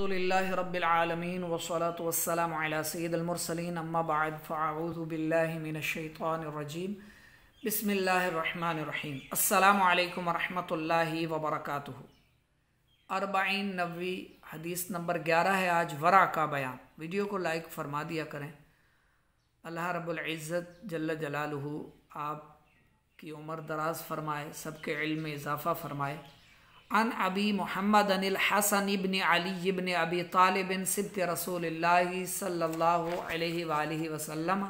अल्हम्दुलिल्लाहि रब्बिल आलमीन वस्सलातु वस्सलामु अला सय्यिदिल मुरसलीन अम्मा बअद फ़अऊज़ु बिल्लाहि मिनश शैतानिर रजीम बिस्मिल्लाहिर रहमानिर रहीम अस्सलामु अलैकुम वरहमतुल्लाहि वबरकातुहू। अरबाइन नबवी हदीस नंबर 11 है आज वरा का बयान। वीडियो को लाइक फरमा दिया करें। अल्लाह रब्बुल इज़्ज़त जल्ल जलालुहू आपकी उम्र दराज फरमाए, सबके इल्म में इजाफ़ा फरमाए। अन अबी मोहम्मद अनिल हसन इब्न अली इब्न अबी तालिब सिब्त रसूलिल्लाहि सल्लल्लाहु अलैहि वालिहि वसल्लम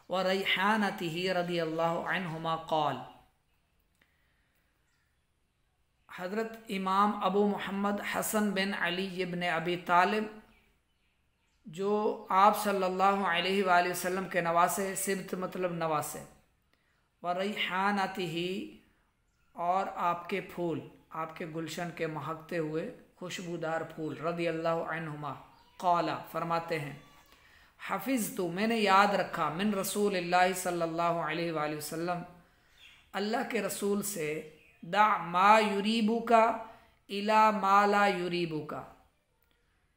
व रैहानतिही रदियल्लाहु अन्हुमा क़ाल। हज़रत इमाम अबू मोहम्मद हसन बिन अली इब्न अबी तालिब जो आप सल्लल्लाहु अलैहि वालिहि वसल्लम के नवासे, सिब्त मतलब नवासे, व रैहानतिही और आपके फूल, आपके गुलशन के महकते हुए खुशबूदार फूल, रदियल्लाहु अन्हुमा क़ाला फरमाते हैं, हफ़िज़तु मैंने याद रखा, मिन रसूलिल्लाहि सल्लल्लाहु अलैहि वसल्लम अल्लाह के रसूल से, दा मा युरीबुका इला मा ला युरीबुका,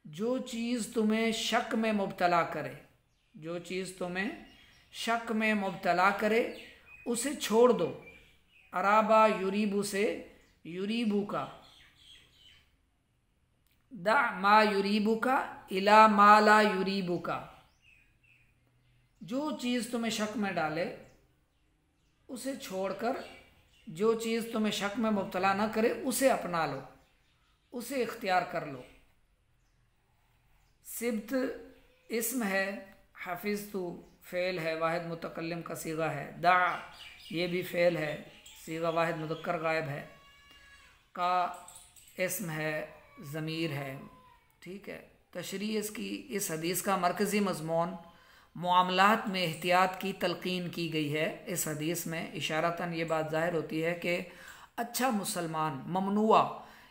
जो चीज़ तुम्हें शक में मुब्तला करे, जो चीज़ तुम्हें शक में मुब्तला करे उसे छोड़ दो। अराबा युरीबु से युरीबु का, दा मा युरीबु का इला मा ला युरीबु का, जो चीज़ तुम्हें शक में डाले उसे छोड़कर जो चीज़ तुम्हें शक में मुब्तला न करे उसे अपना लो, उसे इख्तियार कर लो। सिब्त इस्म है, हफ़िज़तु फ़ेल है, वाहिद मुतकल्लिम का सीगा है, दा ये भी फ़ेल है, सीगा वाहिद मुज़क्कर गायब है, का इस्म है, ज़मीर है। ठीक है। तशरीह इसकी इस हदीस का मरकज़ी मज़मून मुआमलात में एहतियात की तलक़ीन की गई है। इस हदीस में इशारतन ये बात ज़ाहिर होती है कि अच्छा मुसलमान ममनुआ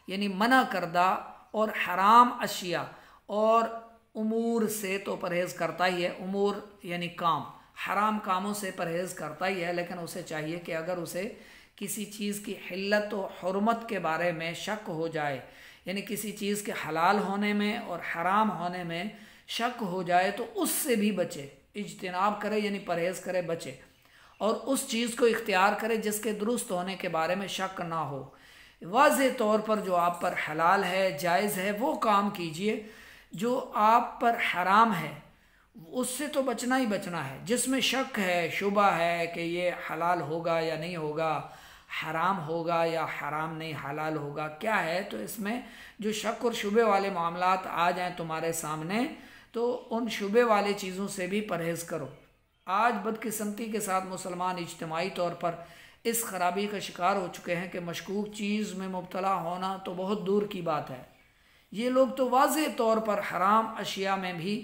यानी मना करदा और हराम अशिया और उमूर से तो परहेज़ करता ही है, उमूर यानी काम, हराम कामों से परहेज़ करता ही है, लेकिन उसे चाहिए कि अगर उसे किसी चीज़ की हिल्लत व हुर्मत के बारे में शक हो जाए, यानी किसी चीज़ के हलाल होने में और हराम होने में शक हो जाए तो उससे भी बचे, इज्तिनाब करे यानी परहेज़ करे, बचे, और उस चीज़ को इख्तियार करे जिसके दुरुस्त होने के बारे में शक ना हो। वाज़ेह तौर पर जो आप पर हलाल है, जायज़ है, वो काम कीजिए। जो आप पर हराम है उससे तो बचना ही बचना है। जिसमें शक है, शुबा है कि ये हलाल होगा या नहीं होगा, हराम होगा या हराम नहीं, हलाल होगा क्या है, तो इसमें जो शक और शुबे वाले मामलात आ जाएं तुम्हारे सामने तो उन शुबे वाले चीज़ों से भी परहेज़ करो। आज बदकिस्मती के साथ मुसलमान इज्तिमाई तौर पर इस खराबी का शिकार हो चुके हैं कि मशकूक चीज़ में मुब्तला होना तो बहुत दूर की बात है। ये लोग तो वाज़ेह तौर पर हराम अशिया में भी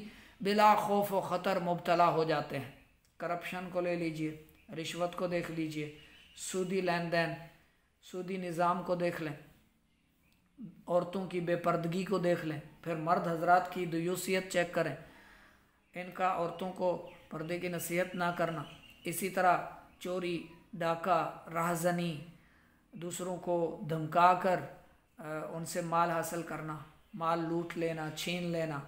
बिला खौफ व ख़तर मुब्तला हो जाते हैं। करप्शन को ले लीजिए, रिश्वत को देख लीजिए, सूदी लेन देन, सूदी निज़ाम को देख लें, औरतों की बेपर्दगी को देख लें, फिर मर्द हजरात की दुयूसियत चेक करें, इनका औरतों को पर्दे की नसीहत ना करना, इसी तरह चोरी, डाका, राहज़नी, दूसरों को धमका कर उनसे माल हासिल करना, माल लूट लेना, छीन लेना,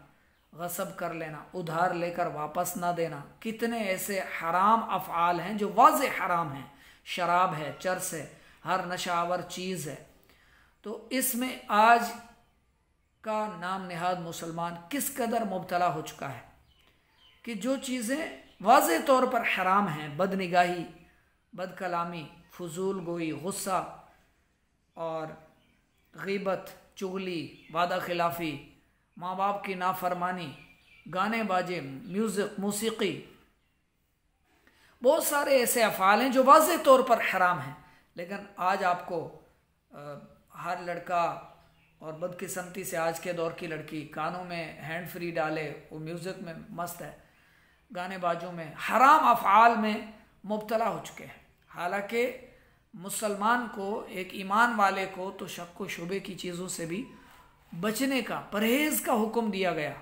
गसब कर लेना, उधार लेकर वापस ना देना, कितने ऐसे हराम अफ़आल हैं जो वाज़ेह हराम हैं। शराब है, चरस है, हर नशावर चीज़ है। तो इसमें आज का नाम निहाद मुसलमान किस कदर मुब्तला हो चुका है कि जो चीज़ें वाज़ेह तौर पर हराम हैं, बदनिगाही, बदकलामी, फजूल गोई, गुस्सा और ग़ीबत, चुगली, वादा खिलाफ़ी, माँ बाप की नाफरमानी, गाने बाजे, म्यूज़िक, मौसीकी, बहुत सारे ऐसे अफ़ाल हैं जो वाज़ेह तौर पर हराम हैं। लेकिन आज आपको हर लड़का और बदकिस्मती से आज के दौर की लड़की कानों में हैंड फ्री डाले, वो म्यूज़िक में मस्त है, गाने बाजों में, हराम अफ़आल में मुब्तला हो चुके हैं। हालांकि मुसलमान को, एक ईमान वाले को तो शक व शुबे की चीज़ों से भी बचने का, परहेज़ का हुक्म दिया गया।